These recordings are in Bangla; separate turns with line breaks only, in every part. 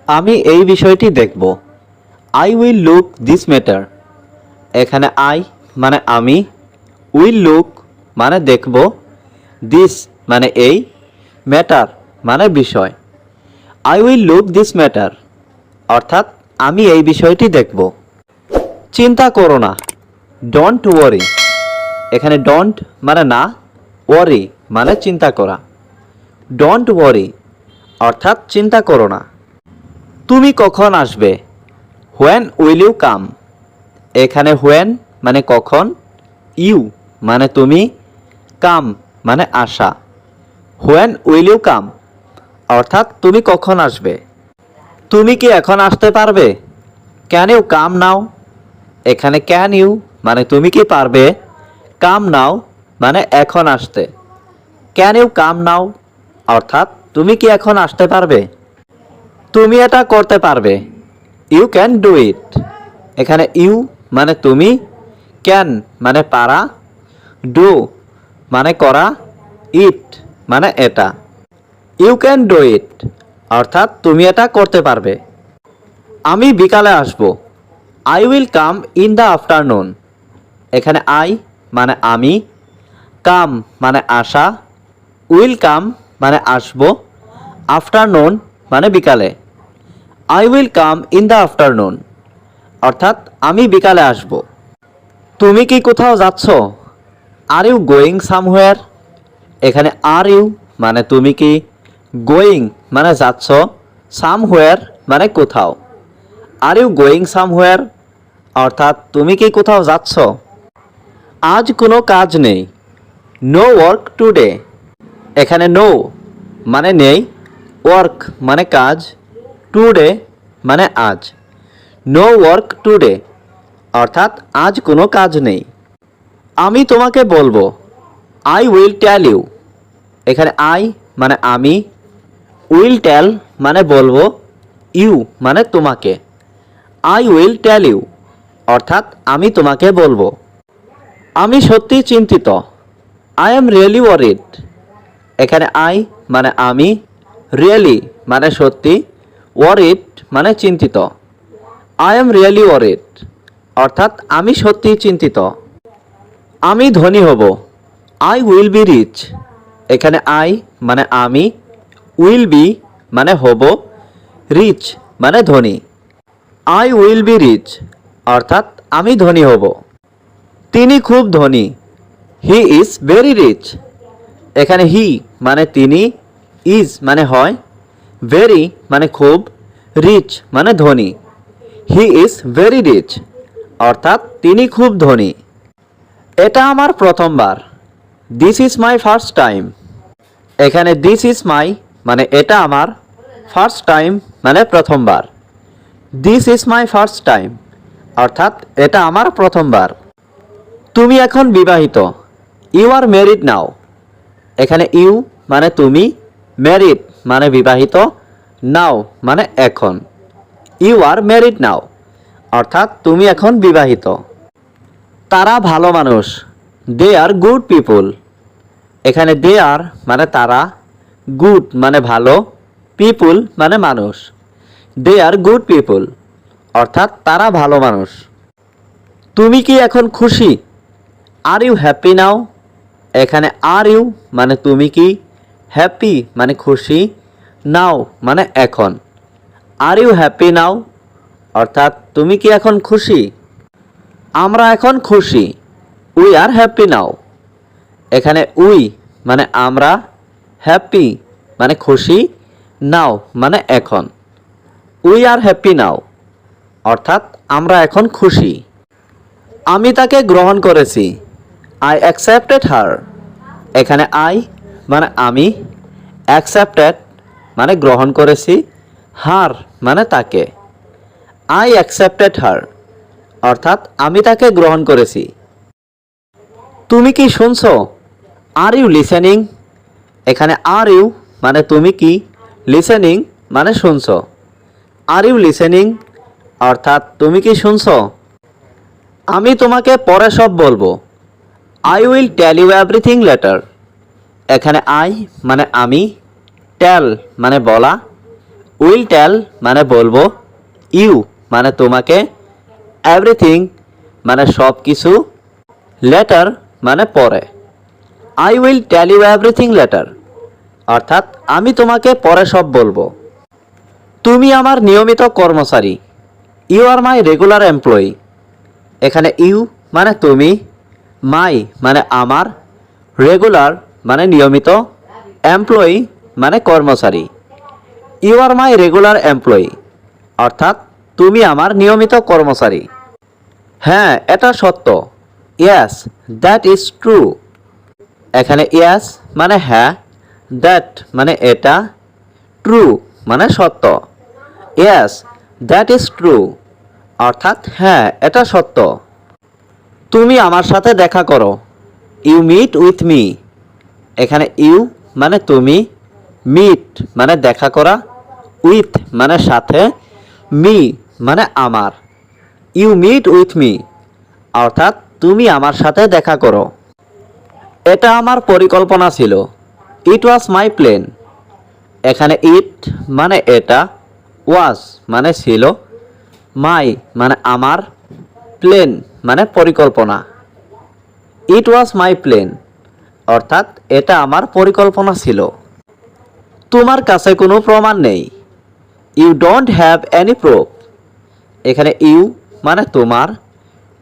আমি এই বিষয়টি দেখব। I will look this matter. এখানে আই মানে আমি, উইল লুক মানে দেখব, দিস মানে এই, ম্যাটার মানে বিষয়। I will look this matter অর্থাৎ আমি এই বিষয়টি দেখব। চিন্তা করো না, ডোন্ট ওয়ারি। এখানে ডোন্ট মানে না, ওয়ারি মানে চিন্তা করা। ডোন্ট ওয়ারি অর্থাৎ চিন্তা করো না। তুমি কখন আসবে? When will you come. এখানে হোয়েন মানে কখন, ইউ মানে তুমি, কাম মানে আসা। হোয়েন উইল ইউ কাম অর্থাৎ তুমি কখন আসবে। তুমি কি এখন আসতে পারবে? ক্যান ইউ কাম নাও। এখানে ক্যান ইউ মানে তুমি কি পারবে, কাম নাও মানে এখন আসতে। ক্যান ইউ কাম নাও অর্থাৎ তুমি কি এখন আসতে পারবে। তুমি এটা করতে পারবে। You can do it. এখানে ইউ মানে তুমি, ক্যান মানে পারা, ডু মানে করা, ইট মানে এটা। ইউ ক্যান ডু ইট অর্থাৎ তুমি এটা করতে পারবে। আমি বিকালে আসব। I will come in the afternoon. এখানে আই মানে আমি, কাম মানে আসা, উইল কাম মানে আসব, আফটারনুন মানে বিকালে। I will come in the afternoon অর্থাৎ আমি বিকালে আসব। তুমি কি কোথাও যাচ্ছ? Are you going somewhere. এখানে আর ইউ মানে তুমি কি, গোয়িং মানে যাচ্ছ, সামহোয়ার মানে কোথাও। আর ইউ গোয়িং সামহোয়ার অর্থাৎ তুমি কি কোথাও যাচ্ছ। আজ কোনো কাজ নেই। No work today. এখানে নো মানে নেই, ওয়ার্ক মানে কাজ, টুডে মানে আজ। নো ওয়ার্ক টুডে অর্থাৎ আজ কোনো কাজ নেই। আমি তোমাকে বলবো। I will tell you. এখানে আই মানে আমি, উইল টেল মানে বলবো, ইউ মানে তোমাকে। আই উইল টেল ইউ অর্থাৎ আমি তোমাকে বলবো। আমি সত্যি চিন্তিত। I am really worried. এখানে আই মানে আমি, রিয়েলি মানে সত্যি, ওয়ারিড মানে চিন্তিত। আই এম রিয়েলি ওয়ারিড অর্থাৎ আমি সত্যি চিন্তিত। আমি ধনী হব। I will be rich. এখানে আই মানে আমি, উইল বি মানে হব, রিচ মানে ধনী। আই উইল বি রিচ অর্থাৎ আমি ধনী হব। তিনি খুব ধনী। He is very rich. এখানে হি মানে তিনি, ইজ মানে হয়, ভেরি মানে খুব, রিচ মানে ধনী। হি ইজ ভেরি রিচ অর্থাৎ তিনি খুব ধনী। এটা আমার প্রথমবার। This is my first time. এখানে দিস ইজ মাই মানে এটা আমার, ফার্স্ট টাইম মানে প্রথমবার। This is my first time অর্থাৎ এটা আমার প্রথমবার। তুমি এখন বিবাহিত। ইউ আর ম্যারিড নাও। এখানে ইউ মানে তুমি, ম্যারিড মানে বিবাহিত, নাও মানে এখন। ইউ আর ম্যারিড নাও অর্থাৎ তুমি এখন বিবাহিত। তারা ভালো মানুষ। দে আর গুড পিপুল। এখানে দে আর মানে তারা, গুড মানে ভালো, পিপুল মানে মানুষ। দে আর গুড পিপুল অর্থাৎ তারা ভালো মানুষ। তুমি কি এখন খুশি? Are you happy now. এখানে আর ইউ মানে তুমি কি, হ্যাপি মানে খুশি, নাও মানে এখন। আর ইউ হ্যাপি নাও অর্থাৎ তুমি কি এখন খুশি? আমরা এখন খুশি। We are happy now. এখানে উই মানে আমরা, হ্যাপি মানে খুশি, নাও মানে এখন। উই আর হ্যাপি নাও অর্থাৎ আমরা এখন খুশি। আমি তাকে গ্রহণ করেছি। আই অ্যাকসেপ্টেড হার। এখানে আই মানে আমি, অ্যাকসেপ্টেড মানে গ্রহণ করেছি, হার মানে তাকে। আই অ্যাকসেপ্টেড হার অর্থাৎ আমি তাকে গ্রহণ করেছি। তুমি কি শুনছো? Are you listening. এখানে আর ইউ মানে তুমি কি, লিসেনিং মানে শুনছো। আর ইউ লিসেনিং অর্থাৎ তুমি কি শুনছো? আমি তোমাকে পরে সব বলবো। I will tell you everything later. এখানে আই মানে আমি, টেল মানে বলা, উইল টেল মানে বলবো, ইউ মানে তোমাকে, এভরিথিং মানে সব কিছু, লেটার মানে পরে। I will tell you everything later, অর্থাৎ আমি তোমাকে পরে সব বলবো। তুমি আমার নিয়মিত কর্মচারী, you are my regular employee. এখানে ইউ মানে তুমি, মাই মানে আমার, রেগুলার মানে নিয়মিত, এমপ্লয়ি মানে কর্মচারী। You are my regular employee, অর্থাৎ তুমি আমার নিয়মিত কর্মচারী। হ্যাঁ, এটা সত্য। Yes, that is true. এখানে ইয়েস মানে হ্যাঁ, দ্যাট মানে এটা, ট্রু মানে সত্য। ইয়েস, দ্যাট ইজ ট্রু, অর্থাৎ হ্যাঁ, এটা সত্য। তুমি আমার সাথে দেখা করো, ইউ মিট উইথ মি। এখানে ইউ মানে তুমি, মিট মানে দেখা করা, উইথ মানে সাথে, মি মানে আমার। ইউ মিট উইথ মি, অর্থাৎ তুমি আমার সাথে দেখা করো। এটা আমার পরিকল্পনা ছিল, ইট ওয়াজ মাই প্ল্যান। এখানে ইট মানে এটা, ওয়াজ মানে ছিল, মাই মানে আমার, প্ল্যান মানে পরিকল্পনা। ইট ওয়াজ মাই প্ল্যান, অর্থাৎ এটা আমার পরিকল্পনা ছিল। তোমার কাছে কোনো প্রমাণ নেই, you don't have any proof. এখানে ইউ মানে তোমার,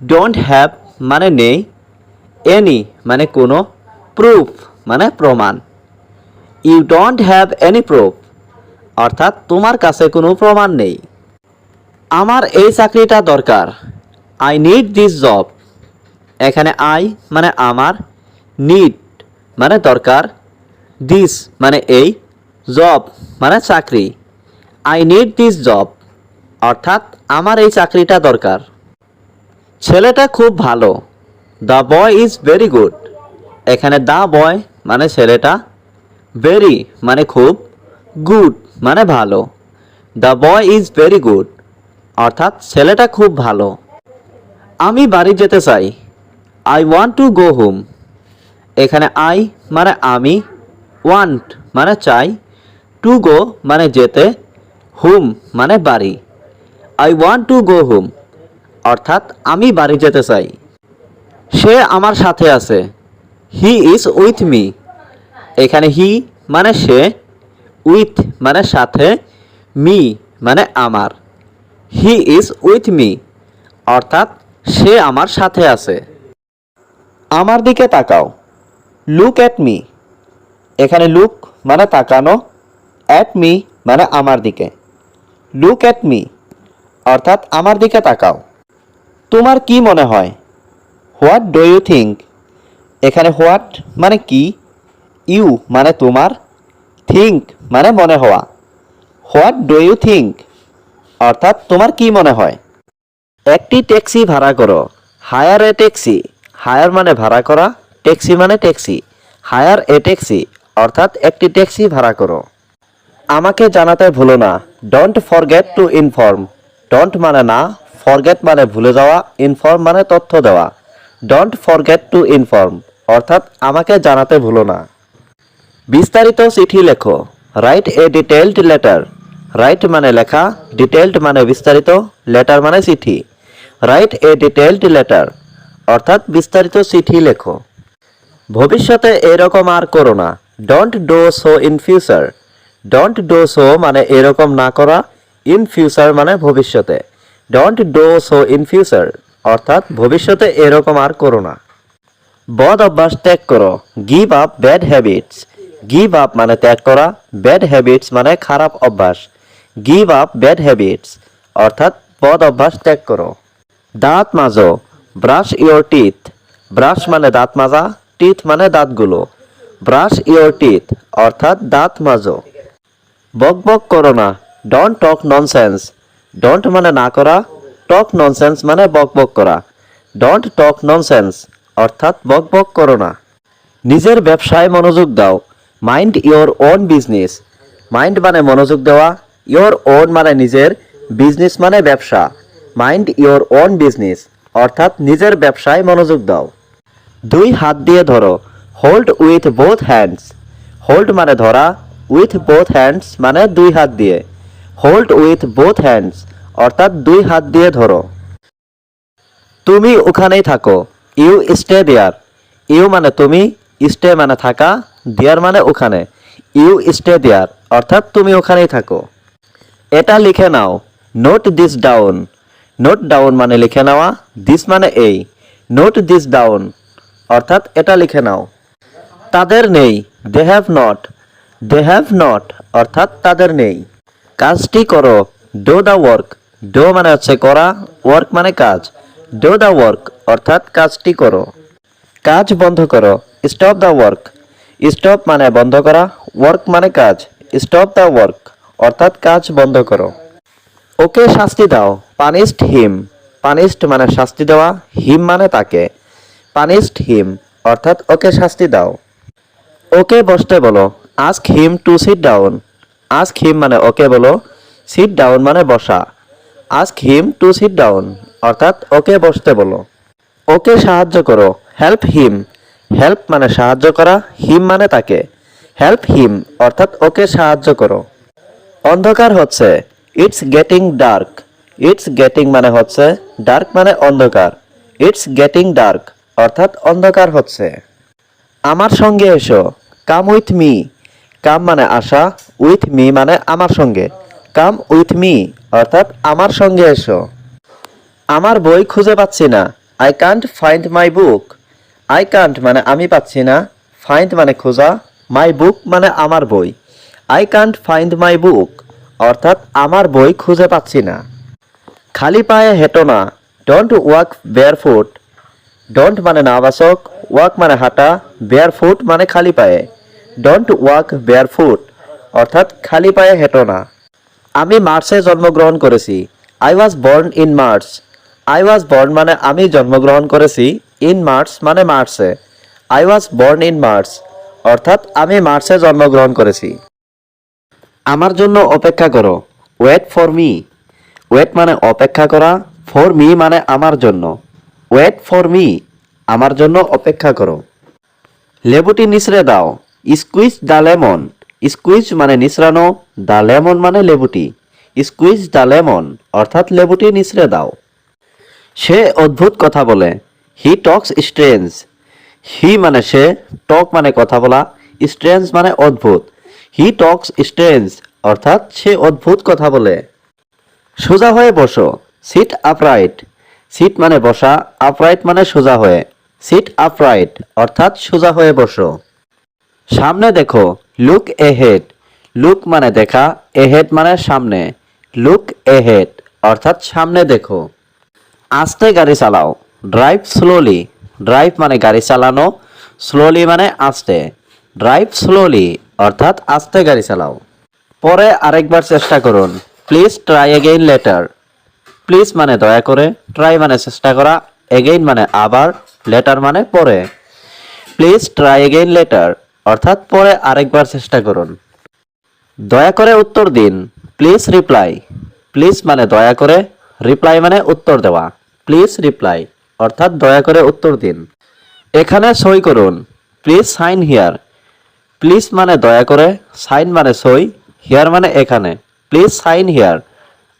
ডোন্ট হ্যাভ মানে নেই, এনি মানে কোনো, প্রুফ মানে প্রমাণ। You don't have any proof, অর্থাৎ তোমার কাছে কোনো প্রমাণ নেই। আমার এই চাকরিটা দরকার, আই নিড দিস জব। এখানে আই মানে আমার, নিড মানে দরকার, দিস মানে এই, জব মানে চাকরি। আই নিড দিস জব, অর্থাৎ আমার এই চাকরিটা দরকার। ছেলেটা খুব ভালো, the boy is very good. এখানে দ্য বয় মানে ছেলেটা, ভেরি মানে খুব, গুড মানে ভালো। The boy is very good, অর্থাৎ ছেলেটা খুব ভালো। আমি বাড়ি যেতে চাই, I want to go home. এখানে আই মানে আমি, ওয়ান্ট মানে চাই, টু গো মানে যেতে, হোম মানে বাড়ি। I want to go home, অর্থাৎ আমি বাড়ি যেতে চাই। সে আমার সাথে আছে, হি ইজ উইথ মি। এখানে হি মানে সে, উইথ মানে সাথে, মি মানে আমার। হি ইজ উইথ মি, অর্থাৎ সে আমার সাথে আছে। আমার দিকে তাকাও, লুক অ্যাট মি। এখানে লুক মানে তাকানো, অ্যাট মি মানে আমার দিকে। লুক অ্যাট মি, অর্থাৎ আমার দিকে তাকাও। তোমার কি মনে হয়, হোয়াট ডু ইউ থিঙ্ক। এখানে হোয়াট মানে কি, ইউ মানে তোমার, থিঙ্ক মানে মনে হওয়া। হোয়াট ডু ইউ থিঙ্ক, অর্থাৎ তোমার কি মনে হয়। একটি ট্যাক্সি ভাড়া করো, হায়ার এ ট্যাক্সি। হায়ার মানে ভাড়া করা, ট্যাক্সি মানে ট্যাক্সি। হায়ার এ ট্যাক্সি, অর্থাৎ একটি ট্যাক্সি ভাড়া করো। আমাকে জানাতে ভুলো না, don't forget to inform. Don't মানে না, ফরগেট মানে ভুলে যাওয়া, ইনফর্ম মানে তথ্য দেওয়া। ডোন্ট ফরগেট টু ইনফর্ম, অর্থাৎ আমাকে জানাতে ভুলো না। বিস্তারিত চিঠি লেখো, write a detailed letter. Right মানে লেখা, ডিটেইলড মানে বিস্তারিত, লেটার মানে চিঠি। রাইট এ ডিটেইলড লেটার, অর্থাৎ বিস্তারিত চিঠি লেখো। ভবিষ্যতে এরকম আর করো না, don't do so in future. Don't do so মানে এরকম না করা, ইন ফিউচার মানে ভবিষ্যতে। Don't do so in future, অর্থাৎ ভবিষ্যতে এরকম আর করো না। বদ অভ্যাস ত্যাগ করো, give up bad habits. Give up মানে ত্যাগ করা, ব্যাড হ্যাবিটস মানে খারাপ অভ্যাস। গিভ আপ ব্যাড হ্যাবিটস, অর্থাৎ বদ অভ্যাস ত্যাগ করো। দাঁত মাজো, ব্রাশ ইয়োর টিথ। ব্রাশ মানে দাঁত মাজা, টিথ মানে দাঁতগুলো। ব্রাশ ইয়োর টিথ, অর্থাৎ দাঁত মাজো। বক বক করো না, ডোন্ট টক ননসেন্স। ডোন্ট মানে না করা, টক ননসেন্স মানে বক বক করা। ডোন্ট টক ননসেন্স, অর্থাৎ বক বক করো না। নিজের ব্যবসায় মনোযোগ দাও, mind your own business. Mind মানে মনোযোগ দেওয়া, ইয়োর ওন মানে নিজের, বিজনেস মানে ব্যবসা। মাইন্ড ইয়োর ওন বিজনেস, অর্থাৎ নিজের ব্যবসায় মনোযোগ দাও। দুই হাত দিয়ে ধরো, hold with both hands. Hold মানে ধরা, উইথ বোথ হ্যান্ডস মানে দুই হাত দিয়ে। হোল্ড উইথ বোথ হ্যান্ডস অর্থাৎ দুই হাত দিয়ে ধরো। তুমি ওখানেই থাকো, ইউ স্টে দেয়ার। ইউ মানে তুমি, স্টে মানে থাকা, দেয়ার মানে ওখানে। ইউ স্টে দেয়ার অর্থাৎ তুমি ওখানেই থাকো। এটা লিখে নাও, note this down. Note down মানে লিখে নেওয়া, দিস মানে এই। নোট দিস ডাউন অর্থাৎ এটা লিখে নাও। তাদের নেই, they have not. They have not অর্থাৎ তাদের নেই। কাজটি করো, ডো দ্য ওয়ার্ক। ডো মানে হচ্ছে করা, ওয়ার্ক মানে কাজ। ডো দ্য ওয়ার্ক অর্থাৎ কাজটি করো। কাজ বন্ধ করো, স্টপ দ্য ওয়ার্ক। স্টপ মানে বন্ধ করা, ওয়ার্ক মানে কাজ। স্টপ দ্য ওয়ার্ক অর্থাৎ কাজ বন্ধ করো। ওকে শাস্তি দাও, পানিশড হিম। পানিশড মানে শাস্তি দেওয়া, হিম মানে তাকে। পানিশড হিম অর্থাৎ ওকে শাস্তি দাও। ওকে বসতে বলো, ask him to sit down. Ask him মানে ওকে বলো, সিট ডাউন মানে বসা। Ask him to sit down অর্থাৎ ওকে বসতে বলো। ওকে সাহায্য করো, হেল্প হিম। হেল্প মানে সাহায্য করা, হিম মানে তাকে। হেল্প হিম অর্থাৎ ওকে সাহায্য করো। অন্ধকার হচ্ছে, it's getting dark. It's getting মানে হচ্ছে, ডার্ক মানে অন্ধকার। ইটস গেটিং ডার্ক অর্থাৎ অন্ধকার হচ্ছে। আমার সঙ্গে এসো, কাম উইথ মি। কাম মানে আসা, উইথ মি মানে আমার সঙ্গে। কাম উইথ মি অর্থাৎ আমার সঙ্গে এসো। আমার বই খুঁজে পাচ্ছি না, I can't find my book. I can't মানে আমি পাচ্ছি না, ফাইন্ড মানে খোঁজা, মাই বুক মানে আমার বই। আই কান্ট ফাইন্ড মাই বুক অর্থাৎ আমার বই খুঁজে পাচ্ছি না। খালি পায়ে হেঁটো না, ডোন্ট ওয়াক বেয়ারফুট। ডোন্ট মানে না বাচক, ওয়াক মানে হাঁটা, বেয়ারফুট মানে খালি পায়ে। ডোন্ট ওয়াক বেয়ারফুট অর্থাৎ খালি পায়ে হেঁটো না। আমি মার্চে জন্মগ্রহণ করেছি, I was born in March. I was born মানে আমি জন্মগ্রহণ করেছি, ইন মার্চ মানে মার্চে। I was born in March অর্থাৎ আমি মার্চে জন্মগ্রহণ করেছি। আমার জন্য অপেক্ষা করো, ওয়েট ফর মি। ওয়েট মানে অপেক্ষা করা, ফর মি মানে আমার জন্য। ওয়েট ফর মি আমার জন্য অপেক্ষা করো। লেবুটি নিচড়ে দাও, স্কুইজ দ্য লেমন। স্কুইজ মানে নিচড়ানো, দ্য লেমন মানে লেবুটি। স্কুইজ দ্য লেমন অর্থাৎ লেবুটি নিচড়ে দাও। সে অদ্ভুত কথা বলে, হি টক্স স্ট্রেঞ্জ। হি মানে সে, টক মানে কথা বলা, স্ট্রেঞ্জ মানে অদ্ভুত। হি টক্স স্ট্রেঞ্জ অর্থাৎ সে অদ্ভুত কথা বলে। সোজা হয়ে বসো, সিট আপরাইট। সিট মানে বসা, আপরাইট মানে সোজা হয়ে। সিট আপরাইট অর্থাৎ সোজা হয়ে বসো। সামনে দেখো, লুক এহেড। লুক মানে দেখা, এহেড মানে সামনে। লুক এহেড অর্থাৎ সামনে দেখো। আস্তে গাড়ি চালাও, ড্রাইভ স্লোলি। ড্রাইভ মানে গাড়ি চালানো, স্লোলি মানে আস্তে। ড্রাইভ স্লোলি অর্থাৎ আস্তে গাড়ি চালাও। পরে আরেকবার চেষ্টা করুন, please try again later. Please মানে দয়া করে, ট্রাই মানে চেষ্টা করা, এগেইন মানে আবার, লেটার মানে পরে। প্লিজ ট্রাই এগেইন লেটার অর্থাৎ পরে আরেকবার চেষ্টা করুন। দয়া করে উত্তর দিন, প্লিজ রিপ্লাই। প্লিজ মানে দয়া করে, রিপ্লাই মানে উত্তর দেওয়া। প্লিজ রিপ্লাই অর্থাৎ দয়া করে উত্তর দিন। এখানে সই করুন, প্লিজ সাইন হিয়ার। প্লিজ মানে দয়া করে, সাইন মানে সই, হিয়ার মানে এখানে। প্লিজ সাইন হিয়ার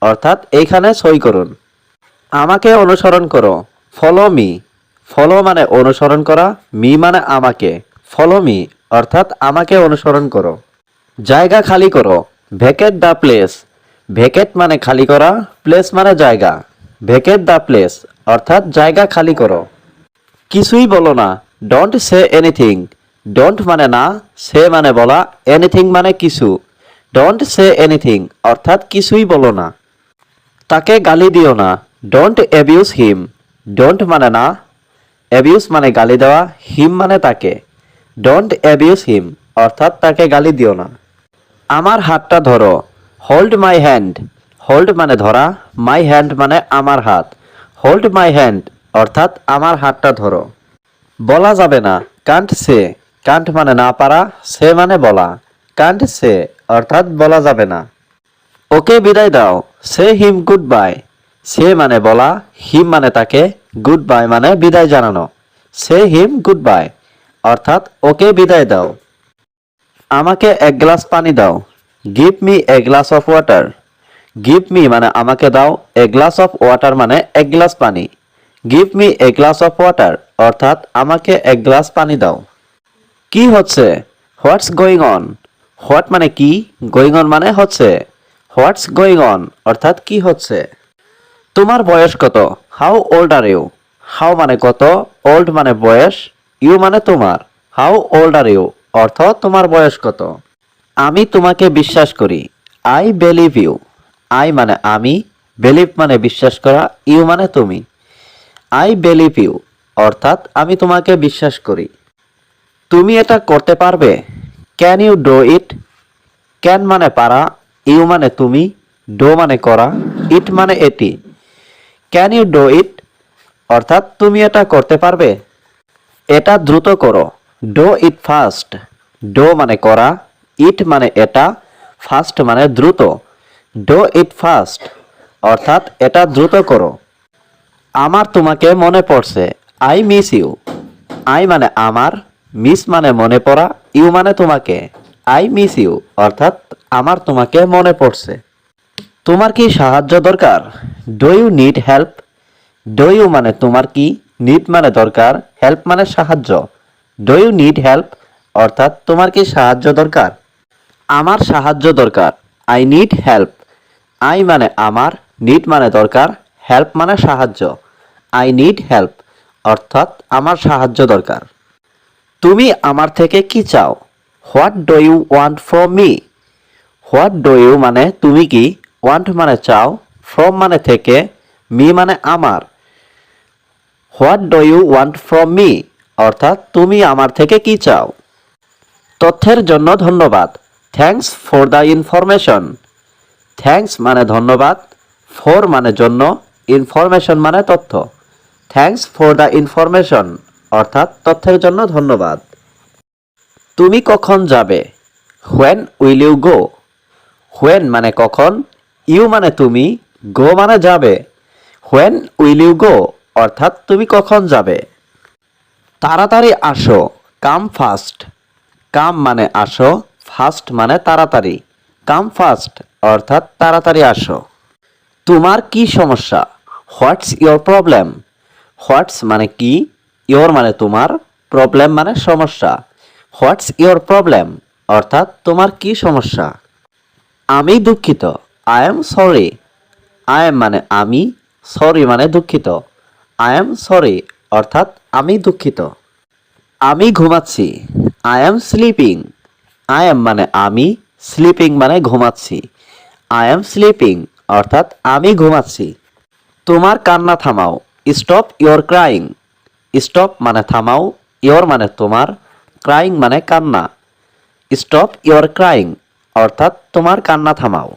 অর্থাৎ এইখানে সই করুন। আমাকে অনুসরণ করো, ফলো মি। ফলো মানে অনুসরণ করা, মি মানে আমাকে। ফলো মি অর্থাৎ আমাকে অনুসরণ করো। জায়গা খালি করো, ভেকেট দ্য প্লেস। ভেকেট মানে খালি করা, প্লেস মানে জায়গা। ভেকেট দ্য প্লেস অর্থাৎ জায়গা খালি করো। কিছুই বলো না, ডোন্ট সে এনিথিং। ডোন্ট মানে না, সে মানে বলা, এনিথিং মানে কিছু। ডোন্ট সে এনিথিং অর্থাৎ কিছুই বলো না। তাকে গালি দিও না, ডোন্ট অ্যাবিউজ হিম। ডোন্ট মানে না, অ্যাবিউজ মানে গালি দেওয়া, হিম মানে তাকে। ডোন্ট অ্যাবিউজ হিম অর্থাৎ তাকে গালি দিও না। আমার হাতটা ধরো, হোল্ড মাই হ্যান্ড। হোল্ড মানে ধরা, মাই হ্যান্ড মানে আমার হাত। হোল্ড মাই হ্যান্ড অর্থাৎ আমার হাতটা ধরো। বলা যাবে না, কান্ট সে। কান্ট মানে না পারা, সে মানে বলা। কান্ট সে অর্থাৎ বলা যাবে না। ওকে বিদায় দাও, সে হিম গুড বাই। সে মানে বলা, হিম মানে তাকে, গুড বাই মানে বিদায় জানানো। সে হিম গুড বাই অর্থাৎ ওকে বিদায় দাও। আমাকে এক গ্লাস পানি দাও, give me a glass of water. Give me মানে আমাকে দাও, এ গ্লাস অফ ওয়াটার মানে এক গ্লাস পানি। Give me a glass of water অর্থাৎ আমাকে এক গ্লাস পানি দাও। কি হচ্ছে? What's going on. হোয়াট মানে কি, গোয়িং অন মানে হচ্ছে। হোয়াটস গোয়িং অন অর্থাৎ কি হচ্ছে। তোমার বয়স কত? How old are you. How মানে কত, ওল্ড মানে বয়স, ইউ মানে তোমার। হাউ ওল্ড আর ইউ অর্থ তোমার বয়স কত। আমি তোমাকে বিশ্বাস করি, আই বিলিভ ইউ। আই মানে আমি, বিলিভ মানে বিশ্বাস করা, ইউ মানে তুমি। আই বিলিভ ইউ অর্থাৎ আমি তোমাকে বিশ্বাস করি। তুমি এটা করতে পারবে, can you do it. Can মানে পারা, ইউ মানে তুমি, ডো মানে করা, ইট মানে এটি। ক্যান ইউ ডু ইট অর্থাৎ তুমি এটা করতে পারবে। এটা দ্রুত করো, ডো ইট ফাস্ট। ডো মানে করা, ইট মানে এটা, ফাস্ট মানে দ্রুত। ডো ইট ফাস্ট অর্থাৎ এটা দ্রুত করো। আমার তোমাকে মনে পড়ছে, আই মিস ইউ। আই মানে আমার, মিস মানে মনে পড়া, ইউ মানে তোমাকে। আই মিস ইউ অর্থাৎ আমার তোমাকে মনে পড়ছে। তোমার কি সাহায্য দরকার? Do you need help. Do you মানে তোমার কি, নিড মানে দরকার, হেল্প মানে সাহায্য। ডু ইউ নিড হেল্প অর্থাৎ তোমার কি সাহায্য দরকার। আমার সাহায্য দরকার, আই নিড হেল্প। আই মানে আমার, নিড মানে দরকার, হেল্প মানে সাহায্য। আই নিড হেল্প অর্থাৎ আমার সাহায্য দরকার। তুমি আমার থেকে কি চাও? What do you want from me. What do you মানে তুমি কি, ওয়ান্ট মানে চাও, ফ্রম মানে থেকে, মি মানে আমার। What do you want from me অর্থাৎ তুমি আমার থেকে কি চাও। তথ্যের জন্য ধন্যবাদ, thanks for the information. Thanks মানে ধন্যবাদ, ফর মানে জন্য, ইনফরমেশন মানে তথ্য। থ্যাঙ্কস ফর দ্য ইনফরমেশন অর্থাৎ তথ্যের জন্য ধন্যবাদ। তুমি কখন যাবে? When will you go. When মানে কখন, ইউ মানে তুমি, গো মানে যাবে। হোয়েন উইল ইউ গো অর্থাৎ তুমি কখন যাবে। তাড়াতাড়ি আসো, কাম ফাস্ট। কাম মানে আসো, ফাস্ট মানে তাড়াতাড়ি। কাম ফাস্ট অর্থাৎ তাড়াতাড়ি আসো। তোমার কি সমস্যা? What's your problem. হোয়াটস মানে কি, ইয়োর মানে তোমার, প্রবলেম মানে সমস্যা। হোয়াটস ইয়োর প্রবলেম অর্থাৎ তোমার কি সমস্যা। আমি দুঃখিত, I am sorry. I am মানে আমি, সরি মানে দুঃখিত। আই এম সরি অর্থাৎ আমি দুঃখিত। আমি ঘুমাচ্ছি, I am sleeping. I am মানে আমি, স্লিপিং মানে ঘুমাচ্ছি। আই এম স্লিপিং অর্থাৎ আমি ঘুমাচ্ছি। তোমার কান্না থামাও, স্টপ ইয়োর ক্রাইং। স্টপ মানে থামাও, ইয়োর মানে তোমার, ক্রাইং মানে কান্না। স্টপ ইয়োর ক্রাইং অর্থাৎ তোমার কান্না থামাও।